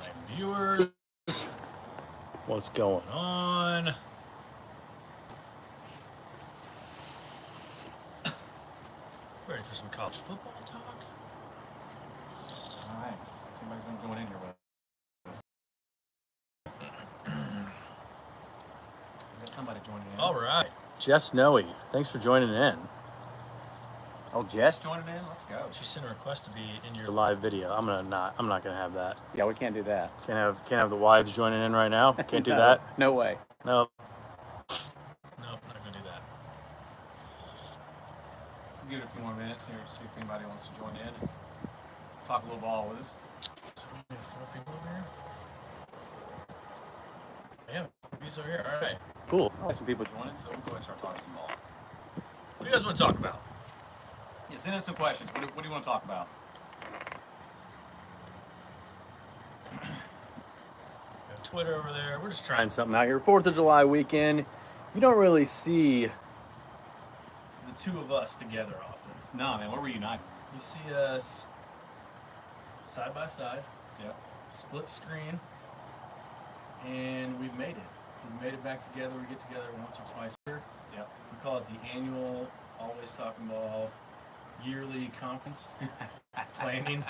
time viewers. What's going on? Ready for some college football talk? All right. Somebody's going to join in here with us. Got somebody joining in. All right. Jess Noe, thanks for joining in. Oh, Jess joining in? Let's go. She sent a request to be in your live video. I'm not gonna have that. Yeah, we can't do that. Can't have the wives joining in right now. Can't do No, that. No way. No. Nope, not gonna do that. We'll give it a few more minutes here to see if anybody wants to join in and talk a little ball with us. So we have 4 people over here. Yeah, these are here. All right. Cool. I'll have some people joining, so we'll go ahead and start talking some ball. What do you guys want to talk about? Yeah, send us some questions. What do you want to talk about? Got Twitter over there. We're just trying something out here. 4th of July weekend. You don't really see the two of us together often. No, man, we're reunited. You see us side by side. Yep. Split screen. And we've made it. We've made it back together. We get together once or twice a year. Yep. We call it the annual Always Talking Ball yearly conference planning.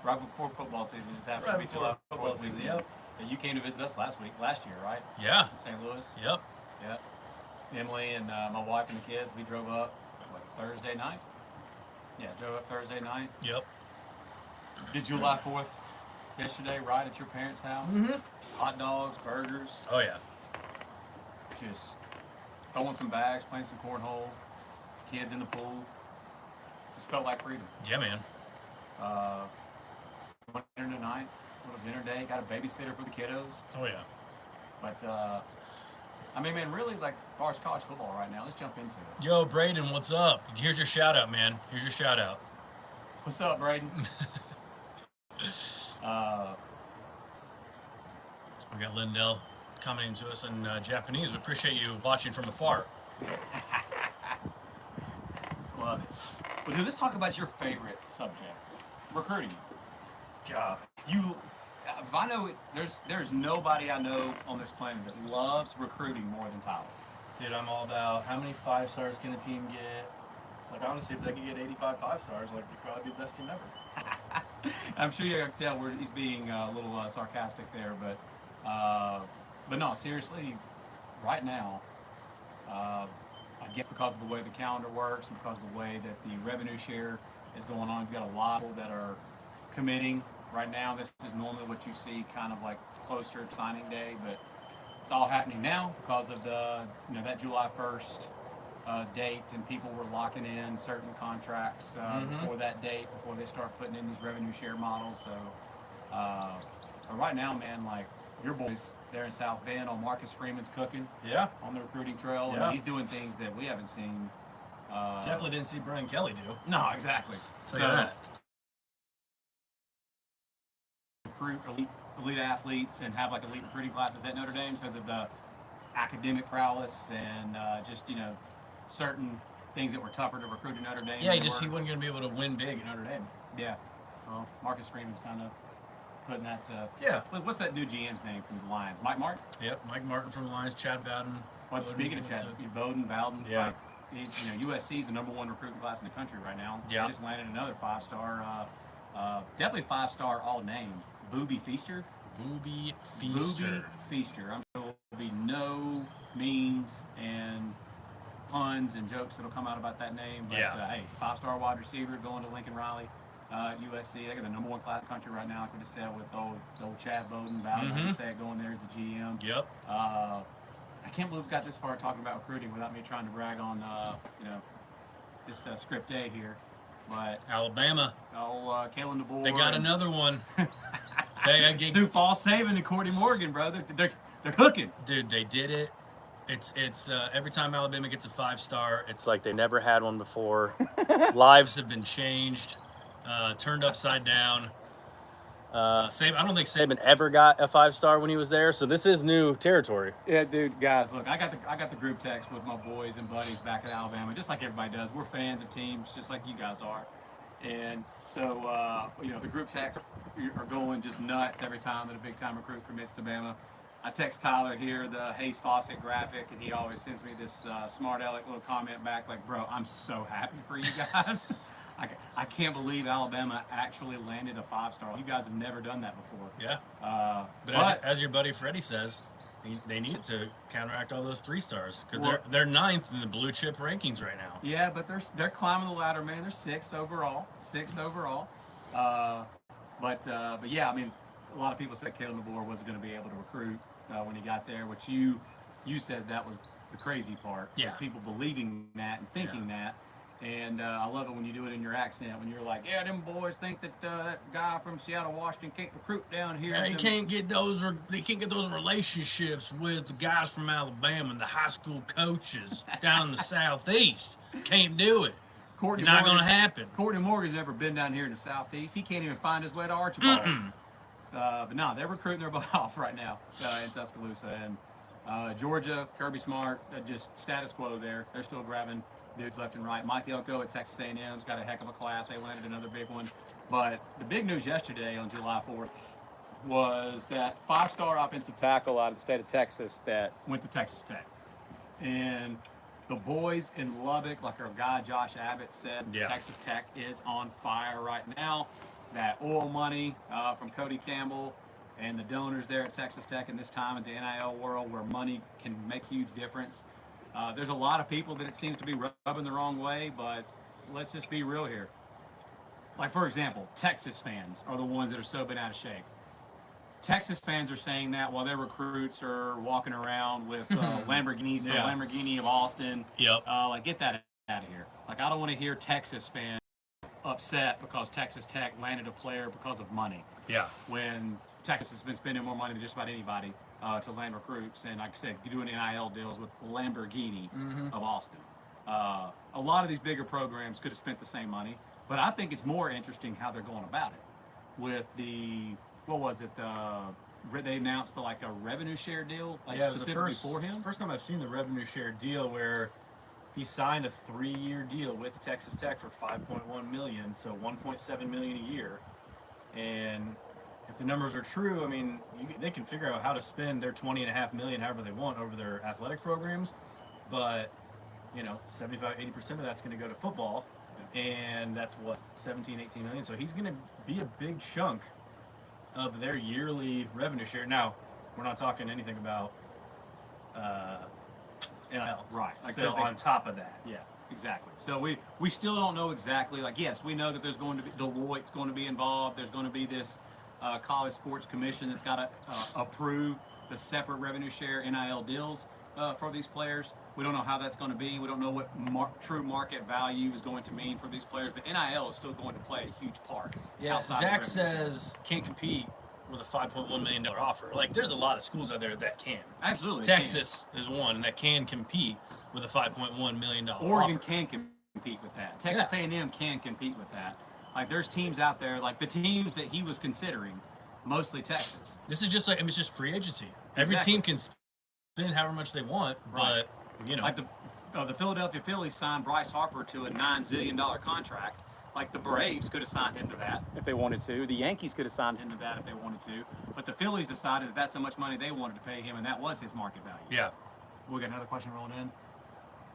Right before football season just happened. Right We before football season, yep. And you came to visit us last year, right? Yeah. In St. Louis? Yep. Yep. Emily and my wife and the kids, we drove up, Thursday night? Yeah, drove up Thursday night. Yep. Did July 4th yesterday, right at your parents' house? Mm-hmm. Hot dogs, burgers. Oh, yeah. Just throwing some bags, playing some cornhole, kids in the pool. Just felt like freedom. Yeah, man. Went dinner tonight, little dinner day. Got a babysitter for the kiddos. Oh, yeah. But, I mean, man, really, like, as far as college football right now, let's jump into it. Yo, Braden, what's up? Here's your shout out, man. Here's your shout out. What's up, Braden? We got Lindell commenting to us in Japanese. We appreciate you watching from afar. Love it. Well, dude, let's talk about your favorite subject, recruiting. God. If I know it, there's nobody I know on this planet that loves recruiting more than Tyler. Dude, I'm all about how many 5 stars can a team get? Like, honestly, if they could get 85 5 stars, like, you'd probably be the best team ever. I'm sure you can tell he's being a little sarcastic there, but no, seriously, right now, I guess because of the way the calendar works and because of the way that the revenue share is going on, you've got a lot of people that are committing right now. This is normally what you see kind of like closer to signing day, but it's all happening now because of the, that July 1st date, and people were locking in certain contracts before that date, before they start putting in these revenue share models. So but right now, man, like, your boys there in South Bend on Marcus Freeman's cooking. Yeah. On the recruiting trail. Yeah. And he's doing things that we haven't seen. Definitely didn't see Brian Kelly do. No, exactly. Tell you that. Recruit elite athletes and have like elite recruiting classes at Notre Dame because of the academic prowess and just certain things that were tougher to recruit at Notre Dame. Yeah, he wasn't going to be able to win big at Notre Dame. Yeah. Well, Marcus Freeman's kind of putting that to... Yeah. What's that new GM's name from the Lions? Mike Martin? Yep, Mike Martin from the Lions, Chad Bowden. Well, speaking of Chad, Bowden, yeah. Like, USC is the #1 recruiting class in the country right now. Yeah. They just landed another 5-star, definitely 5-star all-name, Booby Feaster. Booby Feaster. Booby Feaster. I'm sure there'll be no memes and puns and jokes that'll come out about that name. But, hey, 5-star wide receiver going to Lincoln Riley. USC, they got the #1 class in the country right now. I could just say it with old Chad Bowden. I just say it going there as the GM. Yep. I can't believe we got this far talking about recruiting without me trying to brag on, this script A here. But Alabama. Kalen DeBoer. They got another one. Sioux Falls saving to Courtney Morgan, bro. They're cooking. Dude, they did it. It's every time Alabama gets a 5-star, it's like they never had one before. Lives have been changed, turned upside down. I don't think Saban ever got a 5-star when he was there, so this is new territory. Yeah, dude, guys, look, I got the group text with my boys and buddies back at Alabama, just like everybody does. We're fans of teams, just like you guys are, and so the group text are going just nuts every time that a big time recruit commits to Bama. I text Tyler here the Hayes Fawcett graphic, and he always sends me this smart aleck little comment back like, "Bro, I'm so happy for you guys. I can't believe Alabama actually landed a 5-star. You guys have never done that before." Yeah. But as your buddy Freddie says, they need to counteract all those 3-stars because Well- they're 9th in the blue chip rankings right now. yeah, but they're climbing the ladder, man. They're 6th overall. 6th overall. But yeah, I mean, a lot of people said Caleb DeBoer wasn't going to be able to recruit when he got there, which you said that was the crazy part. Yeah. Was people believing that and thinking that. And I love it when you do it in your accent, when you're like, yeah, them boys think that that guy from Seattle, Washington can't recruit down here. Yeah, they can't get those relationships with the guys from Alabama and the high school coaches down in the southeast. Can't do it. Courtney Not Morgan- going to happen. Courtney Morgan's never been down here in the southeast. He can't even find his way to Archibald's. But no, they're recruiting their butt off right now in Tuscaloosa. And Georgia, Kirby Smart, just status quo there. They're still grabbing dudes left and right. Mike Elko at Texas A&M's got a heck of a class. They landed another big one. But the big news yesterday on July 4th was that 5-star offensive tackle out of the state of Texas that went to Texas Tech. And the boys in Lubbock, like our guy Josh Abbott said, Yeah. Texas Tech is on fire right now. That oil money from Cody Campbell and the donors there at Texas Tech in this time of the NIL world where money can make a huge difference. There's a lot of people that it seems to be rubbing the wrong way, but let's just be real here. Like, for example, Texas fans are the ones that are so bent out of shape. Texas fans are saying that while their recruits are walking around with Lamborghinis from Yeah. Lamborghini of Austin. Yep. Like, get that out of here. Like, I don't want to hear Texas fans upset because Texas Tech landed a player because of money, Yeah. when Texas has been spending more money than just about anybody to land recruits. And like I said, doing NIL deals with Lamborghini of Austin. A lot of these bigger programs could have spent the same money, but I think it's more interesting how they're going about it. With the, what was it? They announced like a revenue share deal, like Yeah, it was the specifically for him. first time I've seen the revenue share deal where he signed a 3-year deal with Texas Tech for $5.1 million, so $1.7 million a year. And if the numbers are true, I mean, they can figure out how to spend their $20.5 million however they want over their athletic programs. But 75-80% of that's going to go to football, and that's what 17-18 million. So he's going to be a big chunk of their yearly revenue share. Now, we're not talking anything about NIL, Right. Like still they- on top of that. Yeah, exactly. So we still don't know exactly. Like, yes, we know that there's going to be Deloitte's going to be involved. There's going to be this college sports commission that's got to approve the separate revenue share NIL deals for these players. We don't know how that's going to be. We don't know what true market value is going to mean for these players. But NIL is still going to play a huge part. Yeah, outside of Zach the revenue share. says can't compete with a $5.1 million offer. Like, there's a lot of schools out there that can. Absolutely. Texas is one that can compete with a $5.1 million Oregon offer. can compete with that. Texas A&M can compete with that. Like, there's teams out there, like the teams that he was considering, mostly Texas. This is just it's just free agency. Every Exactly. team can spend however much they want, Right. but Like the Philadelphia Phillies signed Bryce Harper to a $9 zillion contract. Like, the Braves could have signed him to that if they wanted to. The Yankees could have signed him to that if they wanted to. But the Phillies decided that that's how much money they wanted to pay him, and that was his market value. yeah. We got another question rolling in.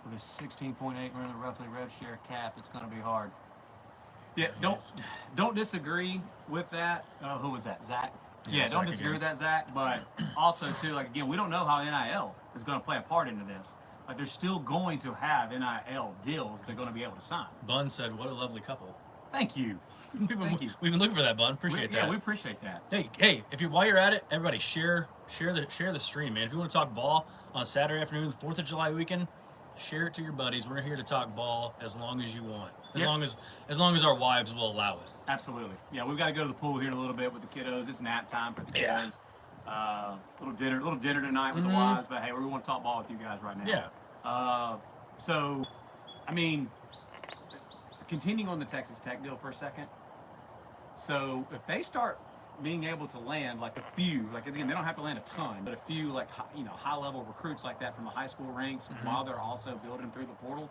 With a 16.8 million roughly rev share cap, it's going to be hard. Yeah, don't disagree with that. Who was that? Zach? Yeah, Yeah, don't Zach disagree again. with that, Zach. But also, too, like, again, we don't know how NIL is going to play a part into this. Like, they're still going to have NIL deals they're going to be able to sign. Bun said, "What a lovely couple." Thank you. Thank you. We've been looking for that, Bun. Appreciate that. Yeah, we appreciate that. Hey, if while you're at it, everybody share the stream, man. If you want to talk ball on Saturday afternoon, the 4th of July weekend, share it to your buddies. We're here to talk ball as long as you want, as Yep. long as our wives will allow it. Absolutely. Yeah, we've got to go to the pool here in a little bit with the kiddos. It's nap time for the kiddos. Yeah. Little dinner tonight with the wives. But hey, we want to talk ball with you guys right now. Yeah. So, I mean, continuing on the Texas Tech deal for a second. So if they start being able to land like a few, like, again, they don't have to land a ton, but a few like high level recruits like that from the high school ranks, while they're also building through the portal,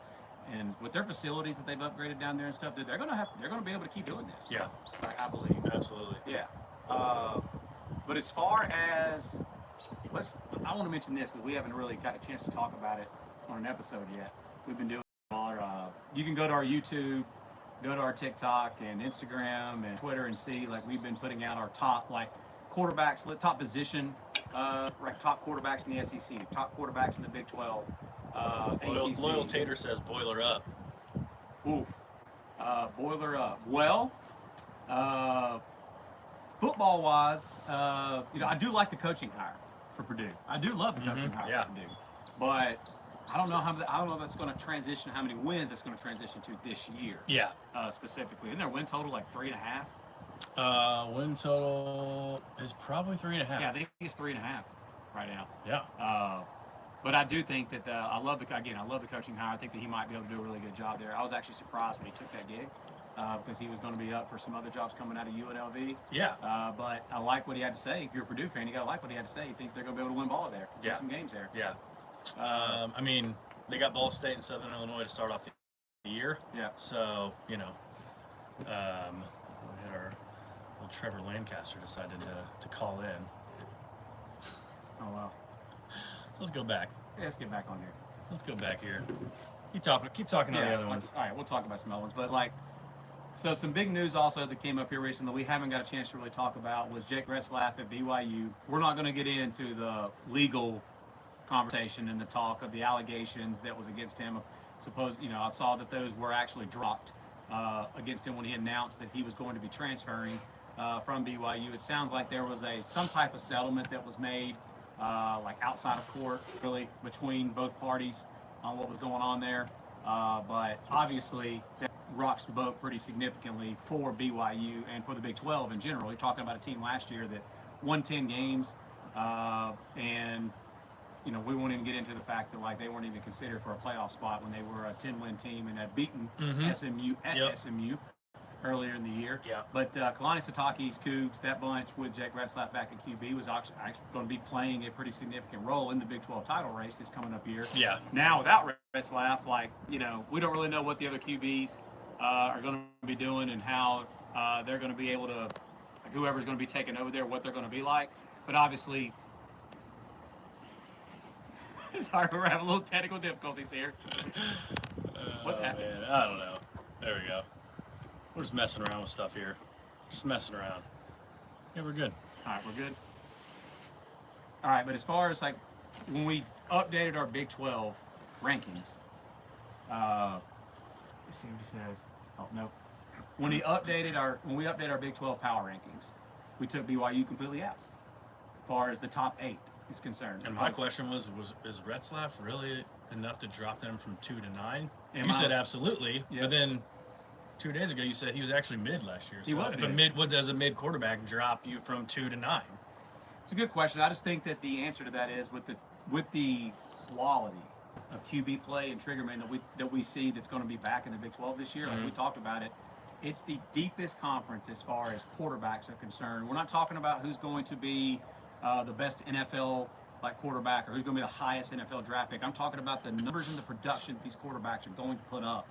and with their facilities that they've upgraded down there and stuff, they're gonna be able to keep doing this. Yeah. I believe. Absolutely. Yeah. But as far as I want to mention this because we haven't really got a chance to talk about it on an episode yet. We've been doing you can go to our YouTube, go to our TikTok and Instagram and Twitter and see like we've been putting out our top like quarterbacks, top position, like top quarterbacks in the SEC, top quarterbacks in the Big 12, ACC. Loyal Tater says boiler up. Oof, boiler up. Well, football wise, I do like the coaching hire for Purdue. I do love the coaching hire for Purdue, but I don't know if that's going to transition. How many wins that's going to transition to this year? Yeah. Specifically, isn't their win total like 3.5? Win total is probably 3.5. Yeah, I think it's 3.5 right now. Yeah. But I do think that I love the coaching hire. I think that he might be able to do a really good job there. I was actually surprised when he took that gig because he was going to be up for some other jobs coming out of UNLV. Yeah. But I like what he had to say. If you're a Purdue fan, you got to like what he had to say. He thinks they're going to be able to win ball there. Yeah. Win some games there. Yeah. I mean, they got Ball State and Southern Illinois to start off the year. Yeah. So, we had our little Trevor Lancaster decided to call in. Oh, wow. Let's go back. Yeah, let's get back on here. Let's go back here. Keep talking on the other ones. All right, we'll talk about some other ones. But, so some big news also that came up here recently we haven't got a chance to really talk about was Jake Retzlaff at BYU. We're not going to get into the legal conversation and the talk of the allegations that was against him. I saw that those were actually dropped against him when he announced that he was going to be transferring from BYU. It sounds like there was some type of settlement that was made outside of court, really, between both parties on what was going on there. But obviously, that rocks the boat pretty significantly for BYU and for the Big 12 in general. You're talking about a team last year that won 10 games, and we won't even get into the fact that they weren't even considered for a playoff spot when they were a 10-win team and had beaten SMU at SMU earlier in the year. Yeah. But Kalani Sitake's Cougs, that bunch with Jake Retzlaff back at QB was actually going to be playing a pretty significant role in the Big 12 title race this coming up year. Yeah. Now without Retzlaff, we don't really know what the other QBs are going to be doing and how they're going to be able to, whoever's going to be taking over there, what they're going to be like. But obviously, sorry, we're having a little technical difficulties here. What's happening? Man, I don't know. There we go. We're just messing around with stuff here. Just messing around. Yeah, we're good. All right, we're good. All right, but as far as when we updated our Big 12 rankings, let's see what he says. Oh no. When we updated our Big 12 power rankings, we took BYU completely out as far as the top 8 is concerned. And my question was is Retzlaff really enough to drop them from 2 to 9? You said absolutely, but then 2 days ago you said he was actually mid last year. So he was what does a mid quarterback drop you from 2 to 9? It's a good question. I just think that the answer to that is with the quality of QB play and trigger man that we see that's going to be back in the Big 12 this year. Like we talked about it. It's the deepest conference as far as quarterbacks are concerned. We're not talking about who's going to be the best NFL quarterback or who's going to be the highest NFL draft pick. I'm talking about the numbers and the production that these quarterbacks are going to put up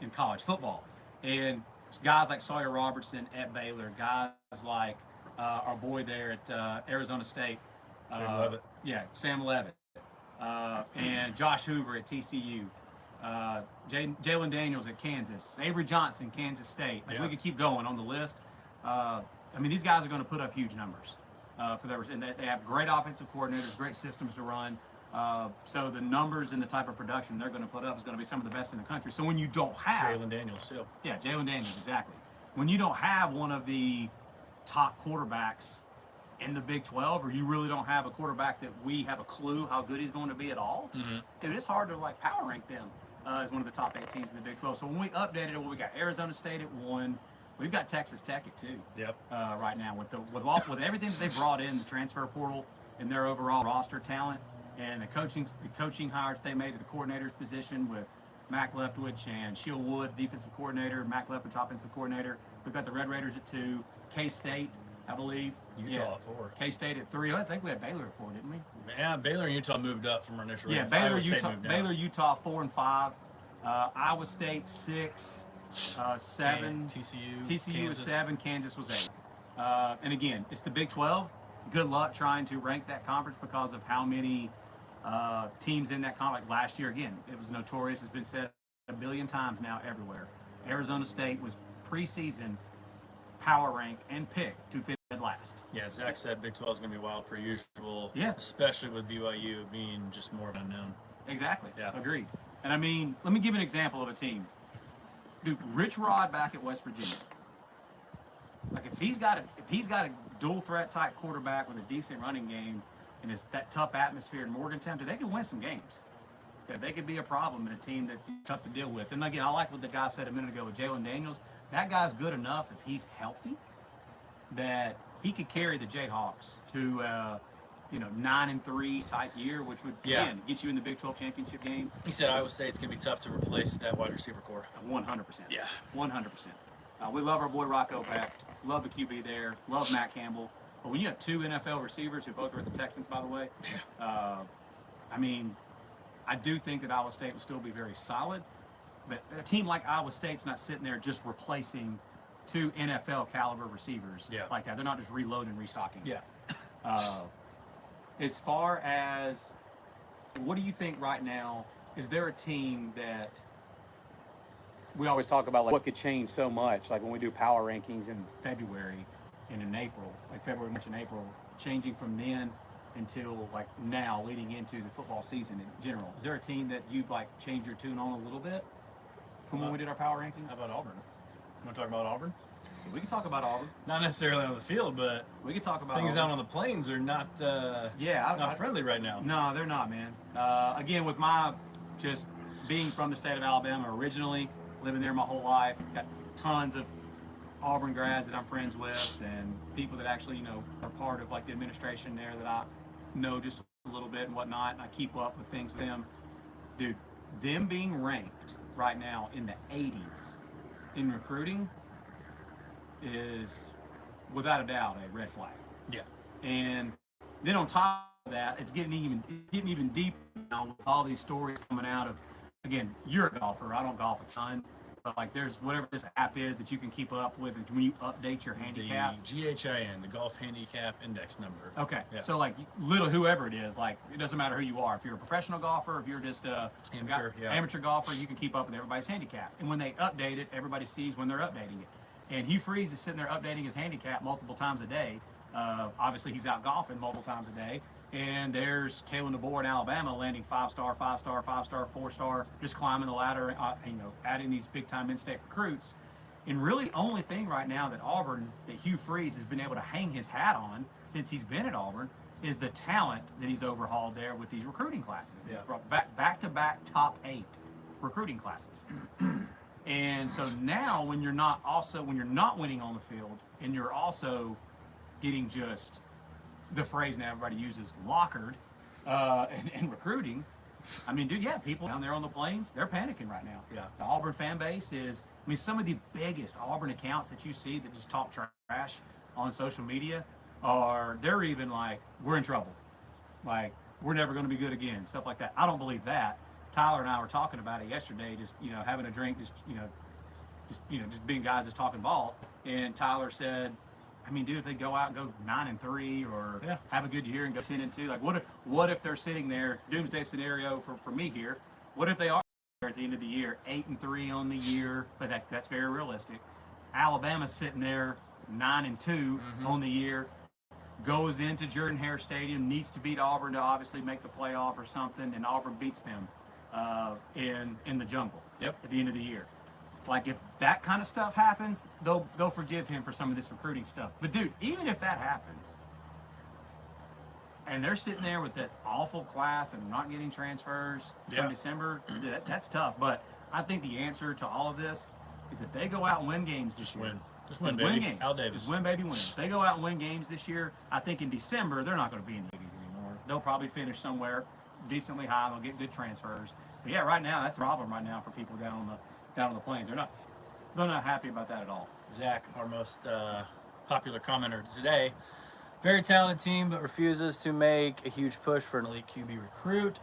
in college football. And guys like Sawyer Robertson at Baylor, guys like our boy there at Arizona State. Sam Leavitt. Yeah, Sam Leavitt. And Josh Hoover at TCU. Jalen Daniels at Kansas. Avery Johnson, Kansas State. We could keep going on the list. These guys are going to put up huge numbers. And they have great offensive coordinators, great systems to run. So the numbers and the type of production they're going to put up is going to be some of the best in the country. So when you don't have Jalen Daniels too. Yeah, Jalen Daniels, exactly. When you don't have one of the top quarterbacks in the Big 12, or you really don't have a quarterback that we have a clue how good he's going to be at all, dude, it's hard to power rank them as one of the top 8 teams in the Big 12. So when we updated it, we got Arizona State at 1. We've got Texas Tech at 2. Yep. Right now with everything that they brought in, the transfer portal and their overall roster talent, and the coaching hires they made at the coordinator's position with Mac Leftwich and Sheil Wood, defensive coordinator, Mac Leftwich, offensive coordinator. We've got the Red Raiders at 2, K-State, I believe. Utah at 4. K-State at 3. I think we had Baylor at 4, didn't we? Yeah, Baylor and Utah moved up from our initial. Yeah, Baylor, Utah 4 and 5. Iowa State 6, 7. TCU TCU was 7. Kansas was 8. And again, it's the Big 12. Good luck trying to rank that conference because of how many teams in that conference. Like last year, again, it was notorious. It's been said a billion times now everywhere. Arizona State was preseason power ranked and picked to finish dead last. Yeah, Zach said Big 12 is going to be wild per usual. Yeah. Especially with BYU being just more of an unknown. Exactly. Yeah. Agreed. And I mean, let me give you an example of a team. Dude, Rich Rod back at West Virginia. Like if he's got a dual threat type quarterback with a decent running game and it's that tough atmosphere in Morgantown, dude, they could win some games. Yeah, they could be a problem in a team that's tough to deal with. And again, I like what the guy said a minute ago with Jalen Daniels. That guy's good enough if he's healthy that he could carry the Jayhawks to 9-3 type year, which would again get you in the Big 12 championship game. He said Iowa State's going to be tough to replace that wide receiver core. 100%. Yeah. 100%. We love our boy Rocco Becht. Love the QB there. Love Matt Campbell. But when you have two NFL receivers who both are at the Texans, by the way, I mean, I do think that Iowa State will still be very solid. But a team like Iowa State's not sitting there just replacing two NFL caliber receivers like that. They're not just reloading, restocking. Yeah. As far as what do you think right now? Is there a team that we always talk about, like what could change so much, like when we do power rankings in February and in April, like February, March, and April, changing from then until like now, leading into the football season in general? Is there a team that you've like changed your tune on a little bit from when we did our power rankings? How about Auburn? You want to talk about Auburn? We can talk about Auburn. Not necessarily on the field, but we can talk about things Auburn. down on the plains are not not friendly right now. No, they're not, man. Again, with my just being from the state of Alabama originally, living there my whole life, got tons of Auburn grads that I'm friends with and people that actually, are part of like the administration there that I know just a little bit and whatnot, and I keep up with things with them. Dude, them being ranked right now in the 80s in recruiting is without a doubt a red flag. Yeah. And then on top of that, it's getting even deeper now with all these stories coming out of, again, you're a golfer. I don't golf a ton, but like there's whatever this app is that you can keep up with when you update your handicap. The GHIN, the Golf Handicap Index Number. Okay. Yeah. So like whoever it is, like it doesn't matter who you are. If you're a professional golfer, if you're just a amateur golfer, you can keep up with everybody's handicap. And when they update it, everybody sees when they're updating it. And Hugh Freeze is sitting there updating his handicap multiple times a day. Obviously, he's out golfing multiple times a day. And there's Kalen DeBoer in Alabama landing 5-star, 5-star, 5-star, 4-star, just climbing the ladder, adding these big-time in-state recruits. And really, only thing right now that Hugh Freeze has been able to hang his hat on since he's been at Auburn is the talent that he's overhauled there with these recruiting classes. He's brought back-to-back top 8 recruiting classes. And so now when you're not winning on the field and you're also getting just the phrase now everybody uses lockered in recruiting, I mean, dude, people down there on the plains, they're panicking right now. Yeah. The Auburn fan base some of the biggest Auburn accounts that you see that just talk trash on social media they're even like, we're in trouble. Like, we're never going to be good again, stuff like that. I don't believe that. Tyler and I were talking about it yesterday, just having a drink, just being guys just talking ball. And Tyler said, I mean, dude, if they go out and go 9-3 or have a good year and go 10-2, like what if they're sitting there, doomsday scenario for me here, what if they are at the end of the year 8-3 on the year? But that's very realistic. Alabama's sitting there 9-2 on the year, goes into Jordan-Hare Stadium, needs to beat Auburn to obviously make the playoff or something, and Auburn beats them in the jungle at the end of the year. Like, if that kind of stuff happens, they'll forgive him for some of this recruiting stuff. But dude, even if that happens, and they're sitting there with that awful class and not getting transfers from December, that's tough. But I think the answer to all of this is if they go out and win games this year. Just win, baby. Win games. Al Davis. Just win, baby, win. If they go out and win games this year, I think in December, they're not going to be in the 80s anymore. They'll probably finish somewhere decently high. They'll get good transfers. But yeah, right now, that's a problem right now for people down on the plains. They're not happy about that at all. Zach, our most popular commenter today, very talented team, but refuses to make a huge push for an elite QB recruit.